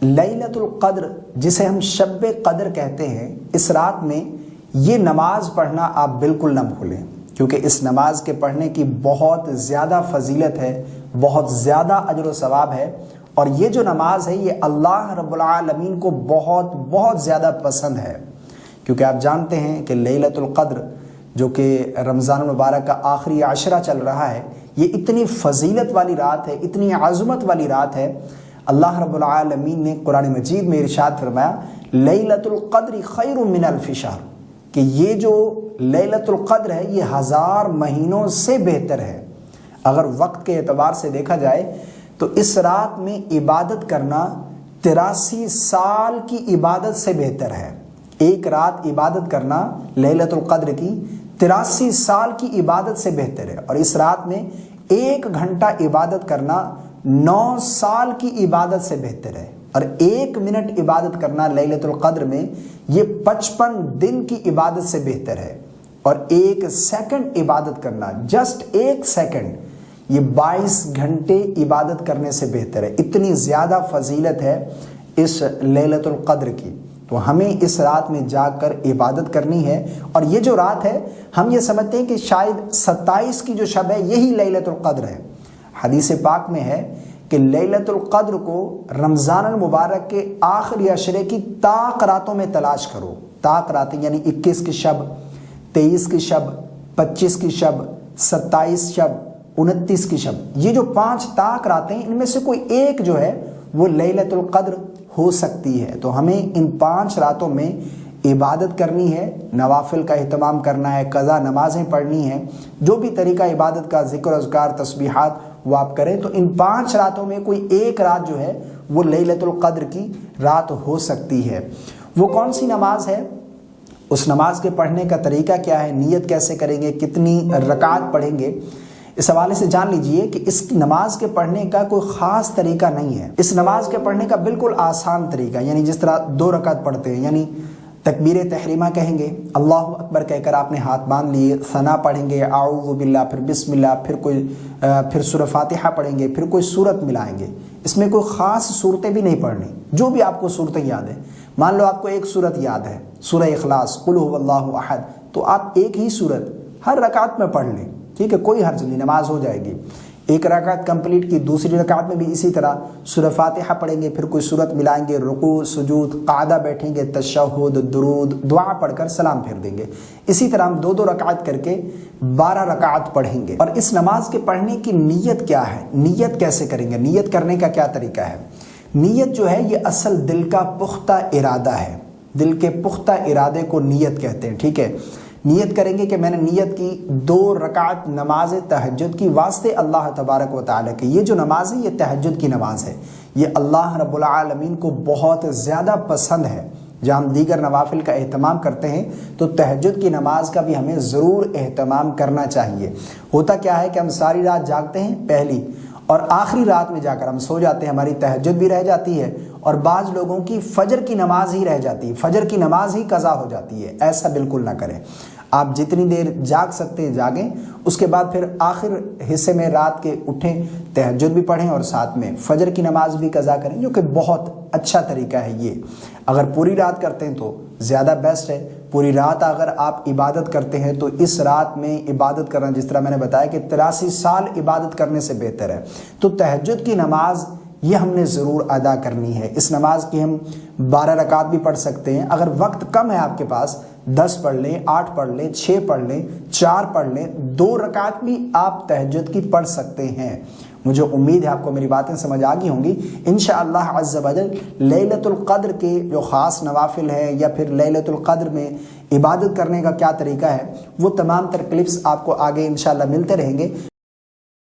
لیلۃ القدر جسے ہم شب قدر کہتے ہیں، اس رات میں یہ نماز پڑھنا آپ بالکل نہ بھولیں، کیونکہ اس نماز کے پڑھنے کی بہت زیادہ فضیلت ہے، بہت زیادہ اجر و ثواب ہے، اور یہ جو نماز ہے یہ اللہ رب العالمین کو بہت بہت زیادہ پسند ہے، کیونکہ آپ جانتے ہیں کہ لیلۃ القدر جو کہ رمضان المبارک کا آخری عشرہ چل رہا ہے، یہ اتنی فضیلت والی رات ہے، اتنی عظمت والی رات ہے۔ اللہ رب العالمین نے قرآن مجید میں ارشاد فرمایا لیلۃ القدر خیر من الف شہر، کہ یہ جو لیلۃ القدر ہے یہ 1000 مہینوں سے بہتر ہے۔ اگر وقت کے اعتبار سے دیکھا جائے تو اس رات میں عبادت کرنا 83 سال کی عبادت سے بہتر ہے۔ ایک رات عبادت کرنا لیلۃ القدر کی 83 سال کی عبادت سے بہتر ہے، اور اس رات میں 1 گھنٹہ عبادت کرنا 9 سال کی عبادت سے بہتر ہے، اور 1 منٹ عبادت کرنا لیلۃ القدر میں یہ 55 دن کی عبادت سے بہتر ہے، اور 1 سیکنڈ عبادت کرنا، جسٹ 1 سیکنڈ، یہ 22 گھنٹے عبادت کرنے سے بہتر ہے۔ اتنی زیادہ فضیلت ہے اس لیلۃ القدر کی، تو ہمیں اس رات میں جاگ کر عبادت کرنی ہے۔ اور یہ جو رات ہے ہم یہ سمجھتے ہیں کہ شاید 27 کی جو شب ہے یہی لیلۃ القدر ہے۔ حدیث پاک میں ہے کہ لیلۃ القدر کو رمضان المبارک کے آخری عشرے کی طاق راتوں میں تلاش کرو۔ طاق راتیں یعنی 21 کی شب، 23 کی شب، 25 کی شب، 27 شب، 29 کی شب، یہ جو 5 طاق راتیں ان میں سے کوئی ایک جو ہے وہ لیلۃ القدر ہو سکتی ہے۔ تو ہمیں ان 5 راتوں میں عبادت کرنی ہے، نوافل کا اہتمام کرنا ہے، قضا نمازیں پڑھنی ہیں، جو بھی طریقہ عبادت کا ذکر اذکار تسبیحات وہ آپ کریں، تو ان 5 راتوں میں کوئی ایک رات جو ہے وہ لیلۃ القدر کی رات ہو سکتی ہے۔ وہ کون سی نماز ہے؟ اس نماز کے پڑھنے کا طریقہ کیا ہے، نیت کیسے کریں گے، کتنی رکعت پڑھیں گے، اس حوالے سے جان لیجئے کہ اس نماز کے پڑھنے کا کوئی خاص طریقہ نہیں ہے۔ اس نماز کے پڑھنے کا بالکل آسان طریقہ، یعنی جس طرح 2 رکعت پڑھتے ہیں، یعنی تکبیر تحریمہ کہیں گے، اللہ اکبر کہہ کر آپ نے ہاتھ باندھ لیے، ثنا پڑھیں گے، اعوذ باللہ، پھر بسم اللہ، پھر سورہ فاتحہ پڑھیں گے، پھر کوئی سورت ملائیں گے۔ اس میں کوئی خاص صورتیں بھی نہیں پڑھنی، جو بھی آپ کو صورتیں یاد ہیں۔ مان لو آپ کو ایک صورت یاد ہے، سورہ اخلاص، قل هو اللہ احد، تو آپ ایک ہی صورت ہر رکعت میں پڑھ لیں، ٹھیک ہے، کوئی حرج نہیں، نماز ہو جائے گی۔ ایک رکعت کمپلیٹ کی، دوسری رکعت میں بھی اسی طرح سورہ فاتحہ پڑھیں گے، پھر کوئی صورت ملائیں گے، رکوع، سجود، قعدہ بیٹھیں گے، تشہد، درود، دعا پڑھ کر سلام پھیر دیں گے۔ اسی طرح ہم 2 رکعت کر کے 12 رکعت پڑھیں گے۔ اور اس نماز کے پڑھنے کی نیت کیا ہے، نیت کیسے کریں گے، نیت کرنے کا کیا طریقہ ہے؟ نیت جو ہے یہ اصل دل کا پختہ ارادہ ہے، دل کے پختہ ارادے کو نیت کہتے ہیں، ٹھیک ہے۔ نیت کریں گے کہ میں نے نیت کی 2 رکعت نماز تہجد کی واسطے اللہ تبارک و تعالیٰ کی۔ یہ جو نماز ہے یہ تہجد کی نماز ہے، یہ اللہ رب العالمین کو بہت زیادہ پسند ہے۔ جہاں ہم دیگر نوافل کا اہتمام کرتے ہیں تو تہجد کی نماز کا بھی ہمیں ضرور اہتمام کرنا چاہیے۔ ہوتا کیا ہے کہ ہم ساری رات جاگتے ہیں پہلی، اور آخری رات میں جا کر ہم سو جاتے ہیں، ہماری تہجد بھی رہ جاتی ہے، اور بعض لوگوں کی فجر کی نماز ہی رہ جاتی ہے، فجر کی نماز ہی قضا ہو جاتی ہے۔ ایسا بالکل نہ کریں، آپ جتنی دیر جاگ سکتے ہیں جاگیں، اس کے بعد پھر آخر حصے میں رات کے اٹھیں، تہجد بھی پڑھیں اور ساتھ میں فجر کی نماز بھی قضا کریں، جو کہ بہت اچھا طریقہ ہے یہ۔ اگر پوری رات کرتے ہیں تو زیادہ بیسٹ ہے۔ پوری رات اگر آپ عبادت کرتے ہیں تو اس رات میں عبادت کرنا، جس طرح میں نے بتایا کہ 83 سال عبادت کرنے سے بہتر ہے، تو تہجد کی نماز یہ ہم نے ضرور ادا کرنی ہے۔ اس نماز کی ہم 12 رکعت بھی پڑھ سکتے ہیں، اگر وقت کم ہے آپ کے پاس 10 پڑھ لیں، 8 پڑھ لیں، 6 پڑھ لیں، 4 پڑھ لیں، 2 رکعت بھی آپ تہجد کی پڑھ سکتے ہیں۔ مجھے امید ہے آپ کو میری باتیں سمجھ آ گئی ہوں گی۔ انشاءاللہ عز و جل لیلۃ القدر کے جو خاص نوافل ہیں یا پھر لیلۃ القدر میں عبادت کرنے کا کیا طریقہ ہے، وہ تمام تر کلپس آپ کو آگے انشاءاللہ ملتے رہیں گے۔